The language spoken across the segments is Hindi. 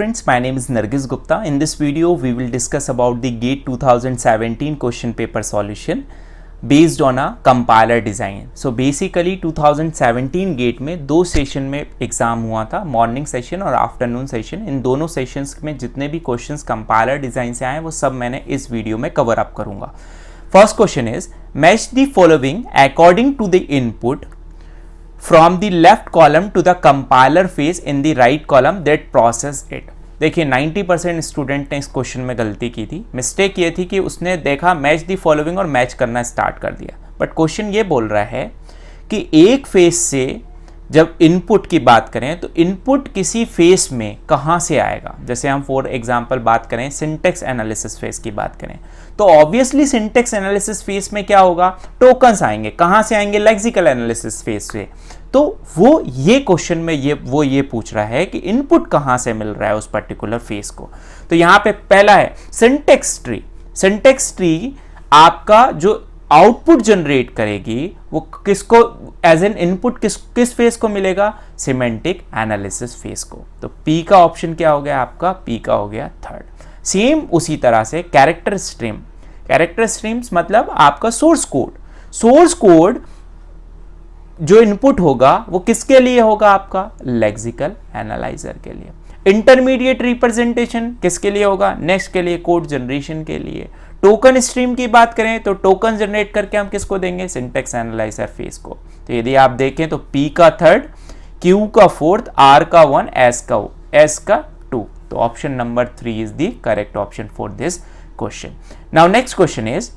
Friends, my name is Nargis Gupta. In this video, we will discuss about the GATE 2017 question paper solution based on a compiler design. So basically 2017 GATE में दो सेशन में एग्जाम हुआ था, मॉर्निंग सेशन और आफ्टरनून सेशन. इन दोनों सेशंस में जितने भी क्वेश्चंस कंपाइलर डिजाइन से आए वो सब मैंने इस वीडियो में कवर अप करूंगा. First question is match the following according to the input from the left column to the compiler phase in the right column that process it. देखिए 90% स्टूडेंट ने इस क्वेश्चन में गलती की थी. मिस्टेक ये थी कि उसने देखा मैच दी फॉलोइंग और मैच करना स्टार्ट कर दिया. बट क्वेश्चन ये बोल रहा है कि एक फेज से जब इनपुट की बात करें तो इनपुट किसी फेज में कहाँ से आएगा. जैसे हम फॉर एग्जांपल बात करें सिंटेक्स एनालिसिस फेज की बात करें तो ऑब्वियसली सिंटेक्स एनालिसिस फेज में क्या होगा, टोकन्स आएंगे. कहाँ से आएंगे, लेक्सिकल एनालिसिस फेज से. तो वो ये क्वेश्चन में ये पूछ रहा है कि इनपुट कहाँ से मिल रहा है उस पर्टिकुलर फेज को. तो यहाँ पे पहला है सिंटेक्स ट्री. सिंटेक्स ट्री आपका जो आउटपुट जनरेट करेगी वो किसको एज एन इनपुट किस फेज को मिलेगा, सिमेंटिक एनालिसिस फेज को. तो पी का ऑप्शन क्या हो गया आपका, पी का हो गया थर्ड. सेम उसी तरह से कैरेक्टर स्ट्रीम. कैरेक्टर स्ट्रीम्स मतलब आपका सोर्स कोड. सोर्स कोड जो इनपुट होगा वो किसके लिए होगा, आपका लेक्सिकल एनालाइजर के लिए. इंटरमीडिएट रिप्रेजेंटेशन किसके लिए होगा, नेक्स्ट के लिए, कोड जनरेशन के लिए. टोकन स्ट्रीम की बात करें तो टोकन जनरेट करके हम किसको देंगे, सिंटेक्स एनालाइजर फेज को. तो यदि आप देखें तो पी का थर्ड, क्यू का फोर्थ, आर का वन, एस का टू. तो option number 3 is the correct option for this question. Now next question is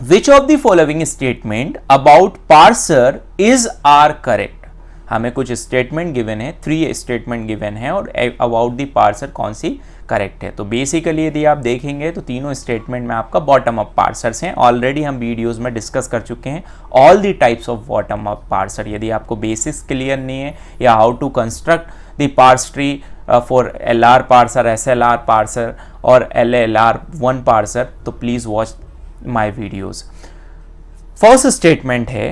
which of the following statement about parser is are correct. हमें कुछ स्टेटमेंट गिवन है, 3 स्टेटमेंट गिवन है और अबाउट द पार्सर कौन सी करेक्ट है. तो बेसिकली यदि आप देखेंगे तो तीनों स्टेटमेंट में आपका बॉटम अप पार्सर्स हैं. ऑलरेडी हम वीडियोस में डिस्कस कर चुके हैं all the types of bottom up parser. यदि आपको बेसिक्स क्लियर नहीं है या how to construct the parse tree for LR parser, SLR parser और LLR1 पार्सर तो please watch my videos. First statement है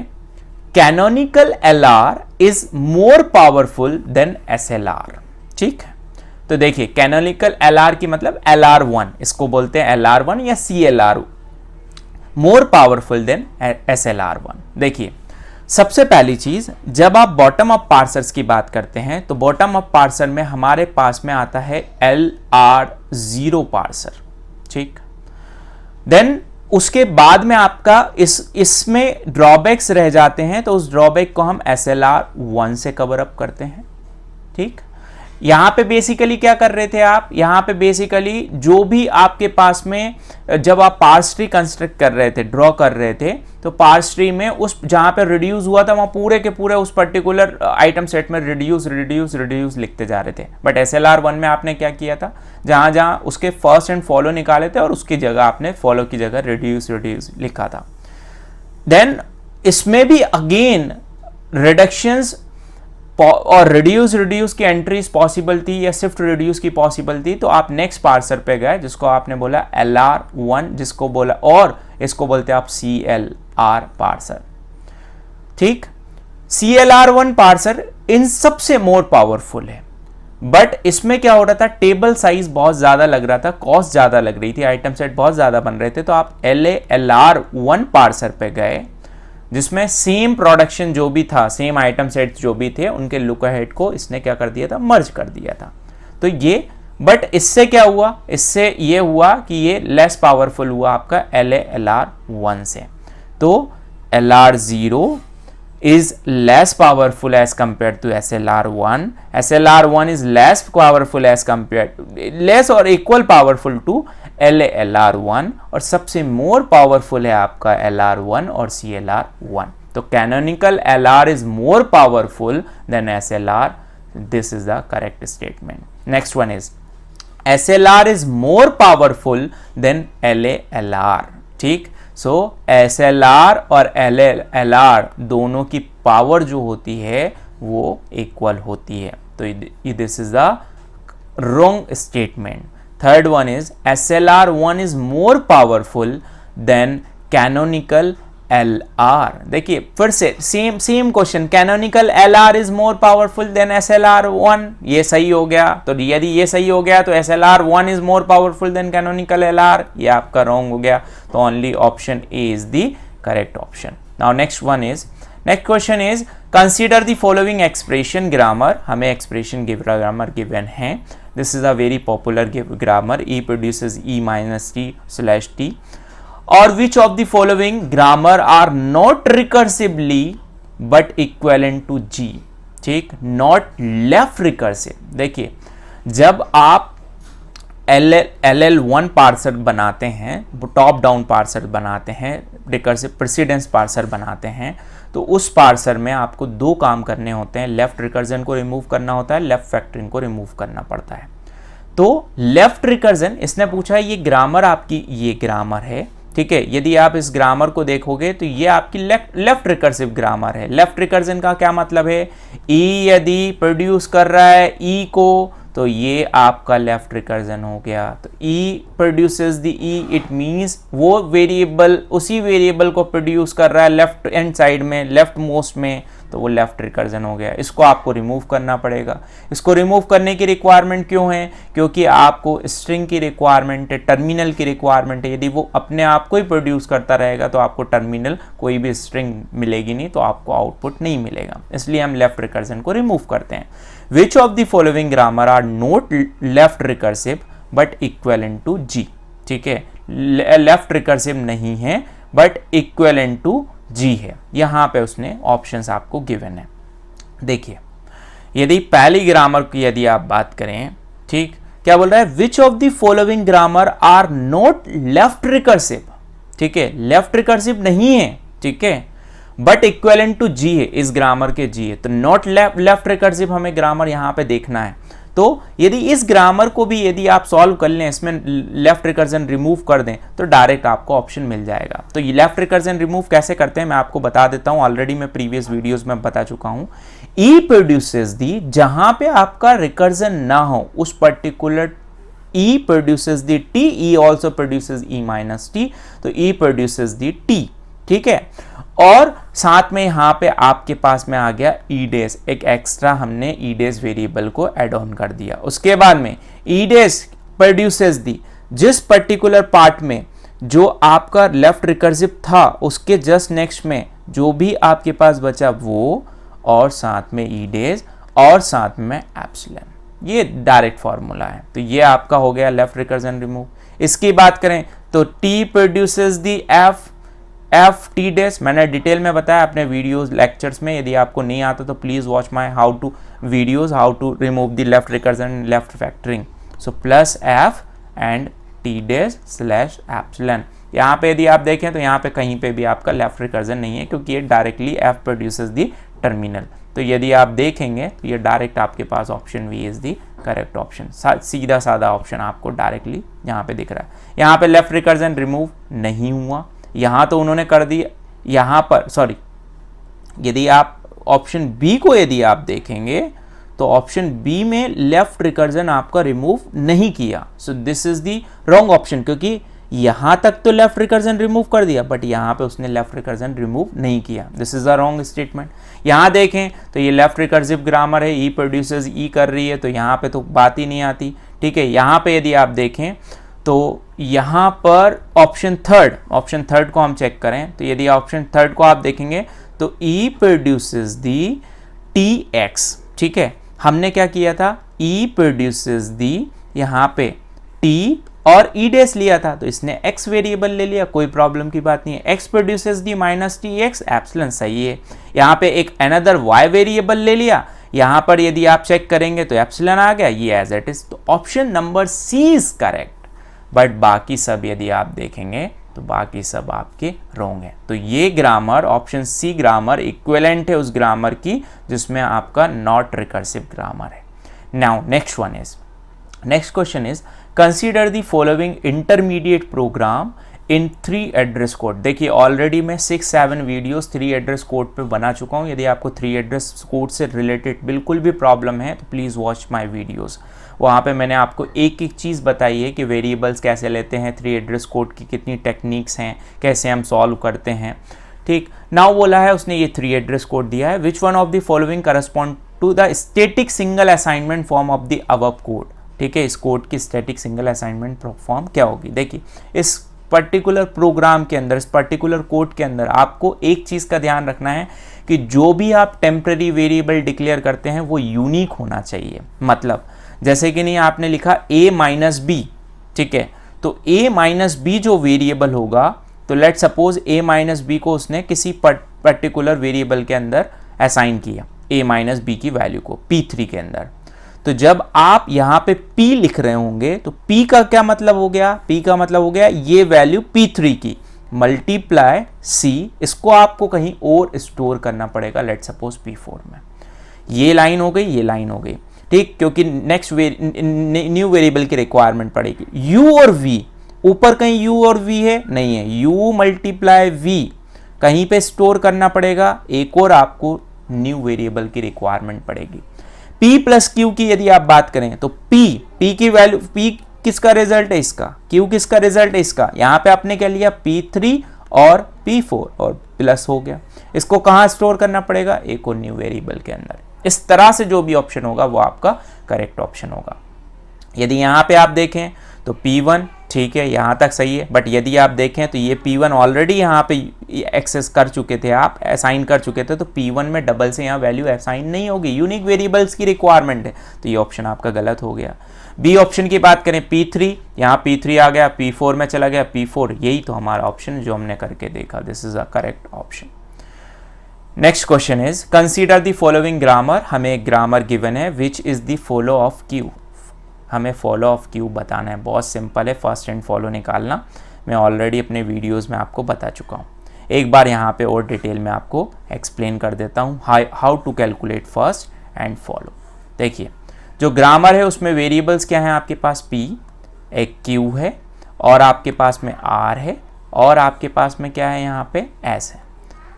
canonical LR is more powerful than SLR. ठीक है, तो देखिए कैनोनिकल LR की मतलब LR1, इसको बोलते हैं LR1 या CLR, मोर पावरफुल देन SLR1. देखिए सबसे पहली चीज, जब आप बॉटम अप पार्सर्स की बात करते हैं तो बॉटम अप पार्सर में हमारे पास में आता है LR0 पार्सर. ठीक, देन उसके बाद में आपका इसमें ड्रॉबैक्स रह जाते हैं तो उस ड्रॉबैक को हम SLR1 से कवर अप करते हैं. ठीक, यहां पे बेसिकली क्या कर रहे थे आप, यहां पे बेसिकली जो भी आपके पास में जब आप पार्स ट्री कंस्ट्रक्ट कर रहे थे, ड्रॉ कर रहे थे, तो पार्स ट्री में उस जहां पे रिड्यूस हुआ था वहां पूरे के पूरे उस पर्टिकुलर आइटम सेट में रिड्यूस लिखते जा रहे थे. बट SLR1 में आपने क्या किया था, जहां जहां उसके फर्स्ट एंड फॉलो निकाले थे और उसकी जगह आपने फॉलो की जगह रिड्यूस लिखा था. देन इसमें भी अगेन रिडक्शंस और रिड्यूस की एंट्रीज पॉसिबल थी या शिफ्ट रिड्यूस की पॉसिबल थी. तो आप नेक्स्ट पार्सर पे गए जिसको आपने बोला LR1, जिसको बोला और इसको बोलते हैं आप CLR पार्सर. ठीक, CLR1 पार्सर इन सबसे मोर पावरफुल है. बट इसमें क्या हो रहा था, टेबल साइज बहुत ज्यादा लग रहा था, कॉस्ट ज्यादा लग रही थी, आइटम सेट बहुत ज्यादा बन रहे थे. तो आप LR1 पार्सर पे गए जिसमें सेम प्रोडक्शन जो भी था, सेम आइटम सेट जो भी थे, उनके लुक अहेड को इसने क्या कर दिया था, मर्ज कर दिया था. तो ये, बट इससे क्या हुआ, इससे ये हुआ कि ये लेस पावरफुल हुआ आपका LR1 से. तो LR0 is less powerful as compared to SLR1. SLR1 is less powerful as compared, less or equal powerful to LLR1 और सबसे मोर पावरफुल है आपका LR1 और CLR1. तो canonical LR is more powerful than SLR. This is the correct statement. Next one is SLR is more powerful than LLR. ठीक, सो SLR और LLR दोनों की पावर जो होती है वो इक्वल होती है. तो this is the wrong statement. Third one is SLR1 is more powerful than canonical L R. देखिए फिर से same question, canonical L are is more powerful then S L R one, ये सही हो गया। तो यदि ये सही हो गया तो S L R one is more powerful than canonical L R, ये आपका रॉन्ग हो गया। तो only option A is the correct option. Now next question is consider the following expression grammar. हमें एक्सप्रेशन ग्रामर गिवन है। This is a very popular grammar, E produces E minus T slash T, और which of the following grammar are not recursively but equivalent to G. ठीक, नॉट लेफ्ट रिकर्सिव। देखिए जब आप LL1 पार्सर बनाते हैं, टॉप डाउन पार्सर बनाते हैं, रिकर्सिव प्रेसिडेंस पार्सर बनाते हैं, तो उस पार्सर में आपको दो काम करने होते हैं, लेफ्ट रिकर्जन को रिमूव करना होता है, लेफ्ट फैक्टरिंग को रिमूव करना पड़ता है। तो लेफ्ट रिकर्जन, इसने पूछा ये ग्रामर आपकी, ये ग्रामर है, ठीक है। यदि आप इस ग्रामर को देखोगे तो ये आपकी लेफ्ट रिकर्सिव ग्रामर है। लेफ्ट रिकर्जन का क्या मतलब है, ई यदि प्रोड्यूस कर रहा है ई को, तो ये आपका लेफ्ट रिकर्जन हो गया। तो E produces the E, it means वो वेरिएबल उसी वेरिएबल को प्रोड्यूस कर रहा है लेफ्ट एंड साइड में, लेफ्ट मोस्ट में, तो वो लेफ्ट रिकर्जन हो गया। इसको आपको रिमूव करना पड़ेगा। इसको रिमूव करने की रिक्वायरमेंट क्यों है, क्योंकि आपको स्ट्रिंग की रिक्वायरमेंट है, टर्मिनल की रिक्वायरमेंट है। यदि वो अपने आप को ही प्रोड्यूस करता रहेगा तो आपको टर्मिनल कोई भी स्ट्रिंग मिलेगी नहीं, तो आपको आउटपुट नहीं मिलेगा। इसलिए हम लेफ्ट रिकर्जन को रिमूव करते हैं। Which of the following grammar are not left recursive but equivalent to G. ठीक है, लेफ्ट रिकर्सिव नहीं है बट इक्वेलेंट टू जी है। यहां पे उसने ऑप्शंस आपको गिवन है। देखिए यदि पहली ग्रामर की यदि आप बात करें, ठीक, क्या बोल रहा है, which of the following grammar are not left recursive. ठीक है, लेफ्ट रिकर्सिव नहीं है, ठीक है, बट इक्वेलेंट टू जी है, इस ग्रामर के जी है। तो नॉट लेफ्ट रिकर्सिव हमें ग्रामर यहां पे देखना है। तो यदि इस ग्रामर को भी यदि आप सॉल्व कर लें, इसमें लेफ्ट रिकर्जन रिमूव कर दें, तो डायरेक्ट आपको ऑप्शन मिल जाएगा। तो ये लेफ्ट रिकर्जन रिमूव कैसे करते हैं मैं आपको बता देता हूं, ऑलरेडी मैं प्रीवियस वीडियोस में बता चुका हूं। ई प्रोड्यूसेस दी, जहां पे आपका रिकर्जन ना हो उस पर्टिकुलर ई प्रोड्यूसेस दी टी, ई also produces E minus T, तो ई प्रोड्यूसेस दी टी। ठीक है, और साथ में यहां पे आपके पास में आ गया ई डेज, एक एक्स्ट्रा हमने ई डेज वेरिएबल को ऐड ऑन कर दिया। उसके बाद में ई डेज प्रोड्यूसेस दी, जिस पर्टिकुलर पार्ट में जो आपका लेफ्ट रिकर्सिव था उसके जस्ट नेक्स्ट में जो भी आपके पास बचा वो, और साथ में ई डेज और साथ में एप्सिलॉन। ये डायरेक्ट फॉर्मूला है। तो ये आपका हो गया लेफ्ट रिकर्जन रिमूव। इसकी बात करें तो T produces the F T days, मैंने डिटेल में बताया अपने वीडियोस लेक्चर्स में। यदि आपको नहीं आता तो please watch my how to remove the left recursion left factoring. So plus F and T dash slash epsilon. यहाँ पे यदि आप देखें तो यहाँ पे कहीं पे भी आपका लेफ्ट रिकर्जन नहीं है, क्योंकि ये directly F produces the terminal. तो यदि आप देखेंगे तो ये डायरेक्ट आपके पास option B is the correct option. सीधा साधा ऑप्शन आपको डायरेक्टली यहाँ पे दिख रहा है। यहाँ पे लेफ्ट रिकर्जन रिमूव नहीं हुआ, यहाँ तो उन्होंने कर दिया। यहाँ पर सॉरी, यदि आप ऑप्शन बी को यदि आप देखेंगे तो ऑप्शन बी में लेफ्ट रिकर्जन आपका रिमूव नहीं किया। सो this is the wrong option, क्योंकि यहां तक तो लेफ्ट रिकर्जन रिमूव कर दिया बट यहां पे उसने लेफ्ट रिकर्जन रिमूव नहीं किया। This is a wrong statement. यहां देखें तो ये लेफ्ट रिकर्सिव ग्रामर है, ई प्रोड्यूसेस ई कर रही है, तो यहां पे तो बात ही नहीं आती। ठीक है, यहां पे यदि आप देखें तो यहां पर ऑप्शन थर्ड को हम चेक करें तो यदि ऑप्शन थर्ड को आप देखेंगे तो ई प्रोड्यूसेस दी टी एक्स। ठीक है, हमने क्या किया था, ई प्रोड्यूसेस दी यहां पे टी और ई डेस लिया था, तो इसने x वेरिएबल ले लिया, कोई प्रॉब्लम की बात नहीं है। x प्रोड्यूसेस दी माइनस टी एक्स, एप्सिलॉन सही है। यहाँ पे एक अनदर y वेरिएबल ले लिया, यहाँ पर यदि आप चेक करेंगे तो एप्सिलॉन आ गया, ये एज इट इज। तो option number C is correct, but बाकी सब यदि आप देखेंगे तो बाकी सब आपके रॉन्ग है। तो ये grammar option C grammar equivalent है उस ग्रामर की जिसमें आपका नॉट रिकर्सिव ग्रामर है। Now next question is consider the following intermediate program in 3 address code. देखिए ऑलरेडी मैं 6-7 वीडियोस 3 एड्रेस कोड पे बना चुका हूँ। यदि आपको 3 एड्रेस कोड से रिलेटेड बिल्कुल भी प्रॉब्लम है तो प्लीज़ वॉच माय वीडियोस। वहाँ पे मैंने आपको एक एक चीज़ बताई है कि वेरिएबल्स कैसे लेते हैं, 3 एड्रेस कोड की कितनी टेक्निक्स हैं, कैसे हम सॉल्व करते हैं। ठीक। नाउ बोला है उसने ये 3 एड्रेस कोड दिया है, which one of the following correspond to the static single assignment form of the above code. ठीक है, इस कोड की स्टैटिक सिंगल असाइनमेंट फॉर्म क्या होगी। देखिए इस पर्टिकुलर प्रोग्राम के अंदर, इस पर्टिकुलर कोड के अंदर आपको एक चीज़ का ध्यान रखना है कि जो भी आप टेम्पररी वेरिएबल डिक्लेयर करते हैं वो यूनिक होना चाहिए। मतलब जैसे कि नहीं आपने लिखा a माइनस बी, ठीक है, तो a माइनस बी जो वेरिएबल होगा, तो let suppose a minus B को उसने किसी पर्टिकुलर वेरिएबल के अंदर असाइन किया, a माइनस बी की वैल्यू को p3 के अंदर। तो जब आप यहाँ पे p लिख रहे होंगे तो p का क्या मतलब हो गया, p का मतलब हो गया ये वैल्यू p3 की मल्टीप्लाई c, इसको आपको कहीं और स्टोर करना पड़ेगा, लेट सपोज p4 में। ये लाइन हो गई, ये लाइन हो गई, ठीक, क्योंकि नेक्स्ट न्यू वेरिएबल की रिक्वायरमेंट पड़ेगी। u और v, ऊपर कहीं u और v है नहीं है, u मल्टीप्लाई v कहीं पे स्टोर करना पड़ेगा, एक और आपको न्यू वेरिएबल की रिक्वायरमेंट पड़ेगी। p प्लस क्यू की यदि आप बात करें तो p की वैल्यू, p किसका रिजल्ट है इसका, q किसका रिजल्ट है इसका, यहां पे आपने क्या लिया p3 और p4 और प्लस हो गया, इसको कहां स्टोर करना पड़ेगा, एक और न्यू वेरिएबल के अंदर। इस तरह से जो भी ऑप्शन होगा वो आपका करेक्ट ऑप्शन होगा। यदि यहां पे आप देखें तो p1, ठीक है, यहां तक सही है, बट यदि आप देखें तो ये p1 ऑलरेडी यहां पे एक्सेस कर चुके थे, आप असाइन कर चुके थे, तो p1 में डबल से यहां वैल्यू असाइन नहीं होगी, यूनिक वेरिएबल्स की रिक्वायरमेंट है, तो ये ऑप्शन आपका गलत हो गया। बी ऑप्शन की बात करें p3, यहाँ p3 आ गया, p4 में चला गया, p4, यही तो हमारा ऑप्शन जो हमने करके देखा, this is a correct option. Next question is consider the following grammar, हमें एक ग्रामर गिवन है, which is the follow of Q, हमें फॉलो ऑफ क्यू बताना है। बहुत सिंपल है, फर्स्ट एंड फॉलो निकालना, मैं ऑलरेडी अपने वीडियोस में आपको बता चुका हूँ। एक बार यहाँ पे और डिटेल में आपको एक्सप्लेन कर देता हूँ how to calculate first and follow. देखिए जो ग्रामर है उसमें वेरिएबल्स क्या हैं आपके पास, p, एक q है, और आपके पास में r है, और आपके पास में क्या है यहाँ पे s है।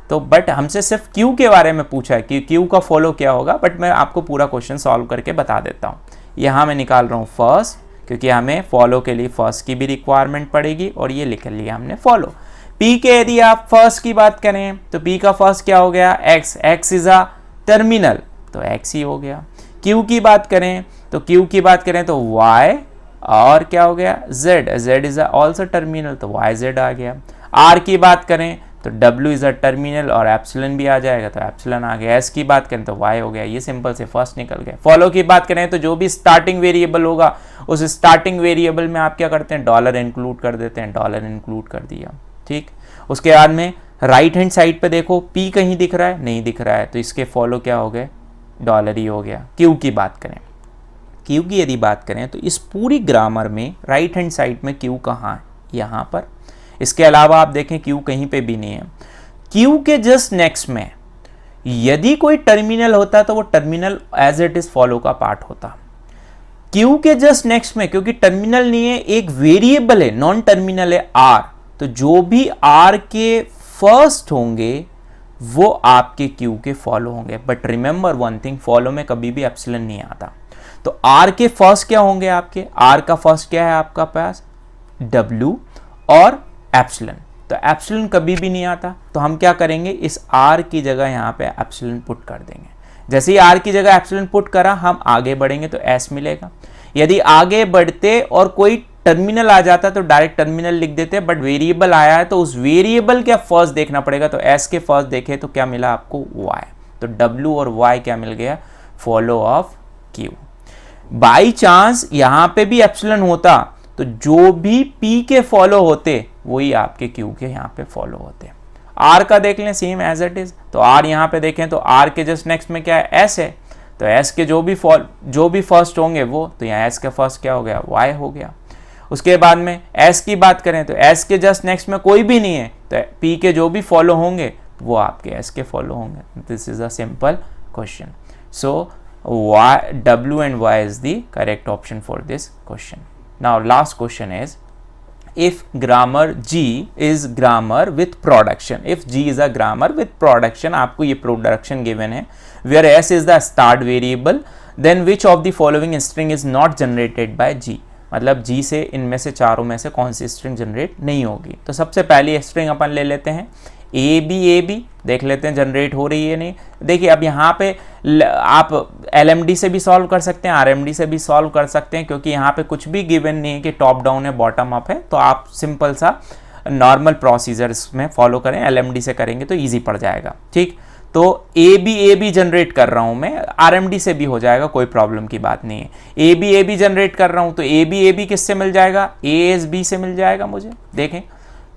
तो बट हमसे सिर्फ q के बारे में पूछा है कि q का फॉलो क्या होगा, बट मैं आपको पूरा क्वेश्चन सॉल्व करके बता देता हूँ। यहाँ मैं निकाल रहा हूँ फर्स्ट, क्योंकि हमें फॉलो के लिए फर्स्ट की भी रिक्वायरमेंट पड़ेगी, और ये लिख लिया हमने फॉलो। p के यदि आप फर्स्ट की बात करें तो p का फर्स्ट क्या हो गया, x इज अ टर्मिनल, तो x ही हो गया। q की बात करें तो तो y, और क्या हो गया z इज ऑल्सो टर्मिनल, तो yz आ गया। r की बात करें तो w इज अ टर्मिनल, और एप्सिलॉन भी आ जाएगा, तो एप्सिलॉन आ गया। s की बात करें तो y हो गया, ये सिंपल से फर्स्ट निकल गया। फॉलो की बात करें तो जो भी स्टार्टिंग वेरिएबल होगा उस स्टार्टिंग वेरिएबल में आप क्या करते हैं, डॉलर इंक्लूड कर देते हैं, डॉलर इंक्लूड कर दिया, ठीक। उसके बाद में राइट हैंड साइड पे देखो p कहीं दिख रहा है, नहीं दिख रहा है, तो इसके फॉलो क्या हो गए, डॉलर ही हो गया। q की बात करें, q की यदि बात करें तो इस पूरी ग्रामर में राइट हैंड साइड में q कहाँ है, यहाँ पर। इसके अलावा आप देखें q कहीं पे भी नहीं है। q के जस्ट नेक्स्ट में यदि कोई टर्मिनल होता तो वो terminal as it is follow का पार्ट होता। q के जस्ट नेक्स्ट में क्योंकि टर्मिनल नहीं है, एक वेरिएबल है, नॉन टर्मिनल है r, तो जो भी r के फर्स्ट होंगे वो आपके q के फॉलो होंगे। But remember one thing, follow में कभी भी एप्सिलॉन नहीं आता, तो r के फर्स्ट क्या होंगे आपके, r का फर्स्ट क्या है आपका पास, w और एप्सिलॉन, तो एप्सिलॉन कभी भी नहीं आता, तो हम क्या करेंगे, इस r की जगह यहाँ पे एप्सिलॉन पुट कर देंगे। जैसे ही r की जगह एप्सिलॉन पुट करा, हम आगे बढ़ेंगे तो s मिलेगा। यदि आगे बढ़ते और कोई टर्मिनल आ जाता तो डायरेक्ट टर्मिनल लिख देते, बट वेरिएबल आया है तो उस वेरिएबल क्या फर्स्ट देखना पड़ेगा, तो s के फर्स्ट देखे तो क्या मिला आपको, y, तो w और y क्या मिल गया, follow of q। By chance यहाँ पे भी एप्सिलॉन होता तो जो भी p के फॉलो होते वही आपके q के यहाँ पे फॉलो होते। r का देख लें सेम एज इट इज, तो r यहाँ पे देखें तो r के जस्ट नेक्स्ट में क्या है, s है, तो s के जो भी फर्स्ट होंगे वो, तो यहाँ s का फर्स्ट क्या हो गया, y हो गया। उसके बाद में s की बात करें तो s के जस्ट नेक्स्ट में कोई भी नहीं है, तो p के जो भी फॉलो होंगे वो आपके s के फॉलो होंगे। This is a simple question, so w and y is the correct option for this question. Now last question is, if grammar G is grammar with production, if G is a grammar with production, आपको ये production given है, where S is the start variable, then which of the following string is not generated by G, मतलब G से इनमें से चारों में से कौन सी स्ट्रिंग जनरेट नहीं होगी। तो सबसे पहली स्ट्रिंग अपन ले लेते हैं, ए बी देख लेते हैं जनरेट हो रही है नहीं। देखिए अब यहाँ पे आप LMD से भी सॉल्व कर सकते हैं, RMD से भी सॉल्व कर सकते हैं, क्योंकि यहाँ पे कुछ भी गिवन नहीं है कि टॉप डाउन है बॉटम अप है, तो आप सिंपल सा नॉर्मल प्रोसीजर इसमें फॉलो करें, LMD से करेंगे तो ईजी पड़ जाएगा। ठीक, तो ए बी जनरेट कर रहा हूं मैं, RMD से भी हो जाएगा, कोई प्रॉब्लम की बात नहीं है। ए बी जनरेट कर रहा हूं तो ए बी किससे मिल जाएगा, ASB से मिल जाएगा मुझे। देखें,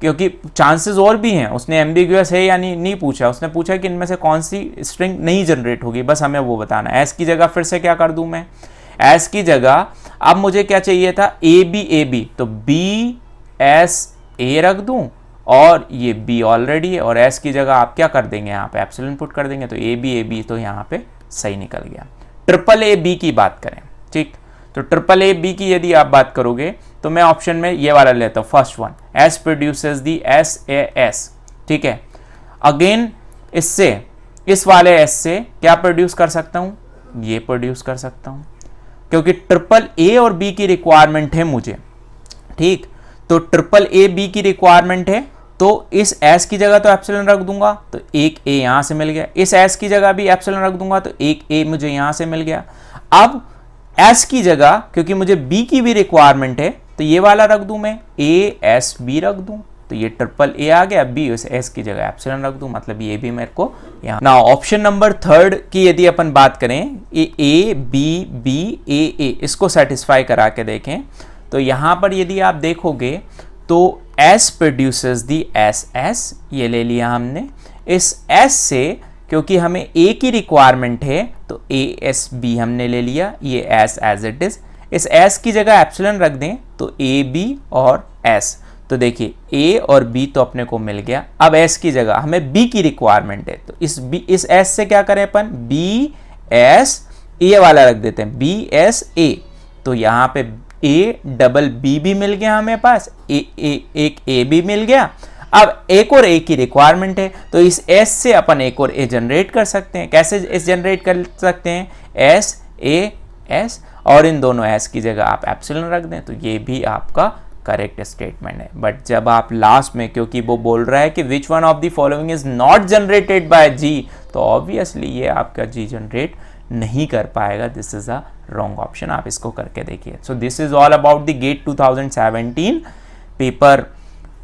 क्योंकि चांसेस और भी हैं, उसने एम्बिगुअस है या नहीं पूछा, उसने पूछा कि इनमें से कौन सी स्ट्रिंग नहीं जनरेट होगी, बस हमें वो बताना। एस की जगह फिर से क्या कर दूं मैं, एस की जगह अब मुझे क्या चाहिए था, ए बी, तो BSA रख दूं, और ये B ऑलरेडी है, और S की जगह आप क्या कर देंगे, यहाँ पे एप्सिलॉन पुट कर देंगे, तो ए बी तो यहाँ पे सही निकल गया। ट्रिपल ए बी की बात करें, ठीक, तो ट्रिपल ए बी की यदि आप बात करोगे तो मैं ऑप्शन में ये वाला लेता हूँ, फर्स्ट वन, S प्रोड्यूसेस दी SAS, ठीक है। अगेन इससे, इस वाले S से क्या प्रोड्यूस कर सकता हूँ, ये प्रोड्यूस कर सकता हूँ, क्योंकि ट्रिपल ए और बी की रिक्वायरमेंट है मुझे। ठीक, तो ट्रिपल ए बी की रिक्वायरमेंट है, तो इस S की जगह तो एप्सिलॉन रख दूंगा, तो एक A यहां से मिल गया। इस S की जगह भी एप्सिलॉन रख दूंगा, तो एक A मुझे यहां से मिल गया। अब S की जगह, क्योंकि मुझे B की भी रिक्वायरमेंट है, तो ये वाला रख दूं मैं, ASB रख दूं, तो ये ट्रिपल A आ गया, B उस S की जगह एप्सिलॉन रख दूं, मतलब ये भी मेरे को यहाँ ना। ऑप्शन नंबर थर्ड की यदि अपन बात करें, A इसको सेटिस्फाई करा के देखें, तो यहां पर यदि आप देखोगे तो S प्रोड्यूसेस दी SS, ये ले लिया हमने। इस S से क्योंकि हमें A की रिक्वायरमेंट है, तो ASB हमने ले लिया, ये एज इट इज। इस S की जगह एप्सिलॉन रख दें, तो AB और S, तो देखिए A और B तो अपने को मिल गया। अब S की जगह हमें B की रिक्वायरमेंट है, तो इस S से क्या करें अपन, BS, ये वाला रख देते हैं, BSA, तो यहाँ पे ABB भी मिल गया हमें पास, एक A भी मिल गया। अब एक और A की रिक्वायरमेंट है, तो इस S से अपन एक और A जनरेट कर सकते हैं। कैसे S जनरेट कर सकते हैं, SAS, और इन दोनों S की जगह आप एप्सिलॉन रख दें, तो ये भी आपका करेक्ट स्टेटमेंट है। बट जब आप लास्ट में, क्योंकि वो बोल रहा है कि which one of the following is not generated by G, तो ऑब्वियसली ये आपका G जनरेट नहीं कर पाएगा, this is a wrong option. आप इसको करके देखिए। So this is all about the GATE 2017 paper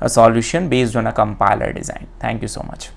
solution based on a compiler design. Thank you so much.